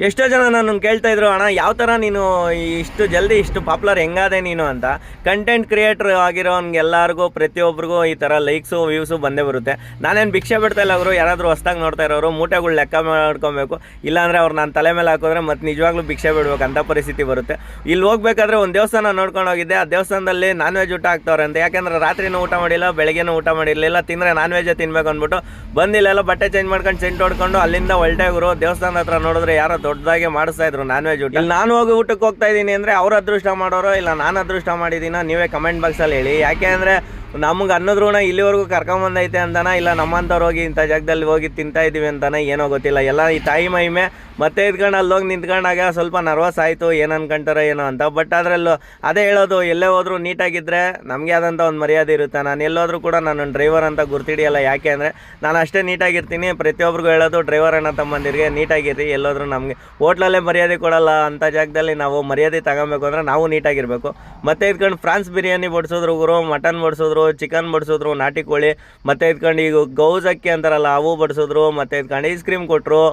ಎಷ್ಟೋ ಜನ ನನ್ನನ್ನು ಕೇಳ್ತಾ ಇದ್ರು, ಅಣ್ಣ ಯಾವ ಥರ ನೀನು ಇಷ್ಟು ಜಲ್ದಿ ಇಷ್ಟು ಪಾಪ್ಯುಲರ್ ಹೆಂಗಾದೆ ನೀನು ಅಂತ. ಕಂಟೆಂಟ್ ಕ್ರಿಯೇಟ್ರ್ ಆಗಿರೋನ್ಗೆಲ್ಲರಿಗೂ ಪ್ರತಿಯೊಬ್ಬರಿಗೂ ಈ ಥರ ಲೈಕ್ಸು ವ್ಯೂಸು ಬಂದೇ ಬರುತ್ತೆ. ನಾನೇನು ಭಿಕ್ಷೆ ಬಿಡ್ತಾ ಇಲ್ಲ. ಅವರು ಯಾರಾದರೂ ಹೊಸ್ದಾಗಿ ನೋಡ್ತಾ ಇರೋರು ಮೂಟೆಗಳು ಲೆಕ್ಕ ಮಾಡ್ಕೊಬೇಕು, ಇಲ್ಲಾಂದರೆ ಅವ್ರು ನಾನು ತಲೆ ಮೇಲೆ ಹಾಕಿದ್ರೆ ಮತ್ತೆ ನಿಜವಾಗ್ಲೂ ಭಿಕ್ಷೆ ಬಿಡ್ಬೇಕು ಅಂತ ಪರಿಸ್ಥಿತಿ ಬರುತ್ತೆ. ಇಲ್ಲಿ ಹೋಗ್ಬೇಕಾದ್ರೆ ಒಂದು ದೇವಸ್ಥಾನ ನೋಡ್ಕೊಂಡು ಹೋಗಿದ್ದೆ. ಆ ದೇವಸ್ಥಾನದಲ್ಲಿ ನಾನ್ ವೆಜ್ ಊಟ ಹಾಕ್ತವ್ರೆ ಅಂತ. ಯಾಕೆಂದರೆ ರಾತ್ರಿನೂ ಊಟ ಮಾಡಿಲ್ಲ, ಬೆಳಗ್ಗೆನೂ ಊಟ ಮಾಡಿರಲಿಲ್ಲ. ತಿಂದರೆ ನಾನ್ ವೆಜ್ಜೇ ತಿನ್ಬೇಕು ಅಂದ್ಬಿಟ್ಟು ಬಂದಿಲ್ಲೆಲ್ಲ ಬಟ್ಟೆ ಚೇಂಜ್ ಮಾಡ್ಕೊಂಡು ಸೆಂಟ್ ಹೊಡ್ಕೊಂಡು ಅಲ್ಲಿಂದ ಹೊಲ್ಟೆಗುರು ದೇವಸ್ಥಾನದ ಹತ್ರ ನೋಡಿದ್ರೆ ಯಾರೋ ದೊಡ್ಡದಾಗಿ ಮಾಡಿಸ್ತಾ ಇದ್ರು ನಾನ್ ವೆಜ್ ಊಟ. ಇಲ್ಲಿ ನಾನು ಹೋಗಿ ಊಟಕ್ಕೆ ಹೋಗ್ತಾ ಇದ್ದೀನಿ ಅಂದರೆ ಅವ್ರ ಅದೃಷ್ಟ ಮಾಡೋರು ಇಲ್ಲ ನಾನು ಅದೃಷ್ಟ ಮಾಡಿದ್ದೀನ, ನೀವೇ ಕಮೆಂಟ್ ಬಾಕ್ಸಲ್ಲಿ ಹೇಳಿ. ಯಾಕೆ ಅಂದರೆ ನಮ್ಗೆ ಅನ್ನೋದ್ರೂ ಇಲ್ಲಿವರೆಗೂ ಕರ್ಕೊಂಬಂದೈತೆ ಅಂತಾನ, ಇಲ್ಲ ನಮ್ಮಂಥವ್ರು ಹೋಗಿ ಇಂಥ ಜಾಗದಲ್ಲಿ ಹೋಗಿ ತಿಂತಾ ಇದ್ದೀವಿ ಅಂತಾನೆ, ಏನೋ ಗೊತ್ತಿಲ್ಲ. ಎಲ್ಲ ಈ ತಾಯಿ ಮಹಿಮೆ ಮತ್ತೆ ಇದ್ಕೊಂಡು ಅಲ್ಲಿ ಹೋಗಿ ನಿಂತ್ಕೊಂಡಾಗ ಸ್ವಲ್ಪ ನರ್ವಸ್ ಆಯಿತು, ಏನು ಅನ್ಕೊಂತಾರೋ ಏನೋ ಅಂತ. ಬಟ್ ಅದರಲ್ಲೂ ಅದೇ ಹೇಳೋದು, ಎಲ್ಲೇ ಹೋದರೂ ನೀಟಾಗಿದ್ದರೆ ನಮಗೆ ಆದಂಥ ಒಂದು ಮರ್ಯಾದೆ ಇರುತ್ತೆ. ನಾನು ಎಲ್ಲೋದ್ರೂ ಕೂಡ ನಾನು ಡ್ರೈವರ್ ಅಂತ ಗುರ್ತಿಡಿಯಲ್ಲ. ಯಾಕೆ ಅಂದರೆ ನಾನು ಅಷ್ಟೇ ನೀಟಾಗಿರ್ತೀನಿ. ಪ್ರತಿಯೊಬ್ಬರಿಗೂ ಹೇಳೋದು, ಡ್ರೈವರ್ ಅಣ್ಣ ತಮ್ಮಂದಿರಿಗೆ ನೀಟಾಗಿರ್ರಿ, ಎಲ್ಲೋದ್ರೂ ನಮಗೆ ಹೋಟ್ಲಲ್ಲೇ ಮರ್ಯಾದೆ ಕೊಡಲ್ಲ. ಅಂಥ ಜಾಗದಲ್ಲಿ ನಾವು ಮರ್ಯಾದೆ ತಗೊಬೇಕು ಅಂದರೆ ನಾವು ನೀಟಾಗಿರಬೇಕು. ಮತ್ತೆ ಇದ್ಕೊಂಡು ಫ್ರಾನ್ಸ್ ಬಿರಿಯಾನಿ ಬಡಿಸೋದ್ರು, ಗುರು ಮಟನ್ ಬಡಿಸೋದ್ರು, ಚಿಕನ್ ಬಡಿಸೋದ್ರು, ನಾಟಿ ಕೋಳಿ, ಮತ್ತೆ ಇದ್ಕೊಂಡು ಈಗ ಗೌಜಕ್ಕಿ ಅಂತಾರಲ್ಲ ಅವು ಬಡಿಸೋದ್ರು, ಮತ್ತೆ ಇದ್ಕೊಂಡು ಐಸ್ ಕ್ರೀಮ್ ಕೊಟ್ಟರು,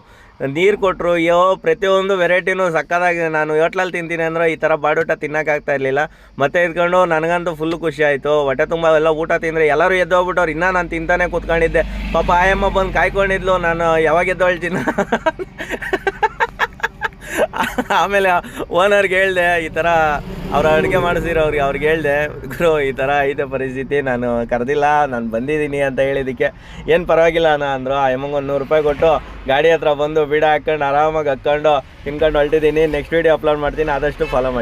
ನೀರು ಕೊಟ್ಟರು. ಅಯ್ಯೋ ಪ್ರತಿಯೊಂದು ವೆರೈಟಿನೂ ಸಕ್ಕತ್ತಾಗಿದೆ. ನಾನು ಹೋಟ್ಲಲ್ಲಿ ತಿಂತೀನಿ ಅಂದರೆ ಈ ಥರ ಬಾಡೂಟ ತಿನ್ನೋಕ್ಕಾಗ್ತಾ ಇರಲಿಲ್ಲ. ಮತ್ತೆ ಇದ್ಕೊಂಡು ನನಗಂತೂ ಫುಲ್ಲು ಖುಷಿ ಆಯಿತು. ಹೊಟ್ಟೆ ತುಂಬ ಎಲ್ಲ ಊಟ ತಿಂದರೆ ಎಲ್ಲರೂ ಎದ್ದೋಗ್ಬಿಟ್ಟವ್ರು. ಇನ್ನೂ ನಾನು ತಿಂತಾನೆ ಕೂತ್ಕೊಂಡಿದ್ದೆ. ಪಾಪ ಆಯಮ್ಮ ಬಂದು ಕಾಯ್ಕೊಂಡಿದ್ಲು, ನಾನು ಯಾವಾಗ ಎದ್ದೊಳ್ತೀನಿ. ಆಮೇಲೆ ಓನರ್ಗೆ ಹೇಳಿದೆ, ಈ ಥರ ಅವ್ರು ಅಡುಗೆ ಮಾಡಿಸಿರೋ ಅವ್ರಿಗೆ ಹೇಳಿದೆ, ಗುರು ಈ ಥರ ಐತೆ ಪರಿಸ್ಥಿತಿ, ನಾನು ಕರೆದಿಲ್ಲ, ನಾನು ಬಂದಿದ್ದೀನಿ ಅಂತ ಹೇಳಿದ್ದಕ್ಕೆ ಏನು ಪರವಾಗಿಲ್ಲ ಅಣ್ಣ ಅಂದರು. ಆ ಎಮ್ಮಂಗೆ ಒಂದು 100 ರೂಪಾಯಿ ಕೊಟ್ಟು ಗಾಡಿ ಹತ್ರ ಬಂದು ಬಿಡ ಹಾಕ್ಕೊಂಡು ಆರಾಮಾಗಿ ಹಾಕ್ಕೊಂಡು ತಿನ್ಕೊಂಡು ಹೊಲ್ಟಿದ್ದೀನಿ. ನೆಕ್ಸ್ಟ್ ವೀಡಿಯೋ ಅಪ್ಲೋಡ್ ಮಾಡ್ತೀನಿ, ಆದಷ್ಟು ಫಾಲೋ ಮಾಡಿ.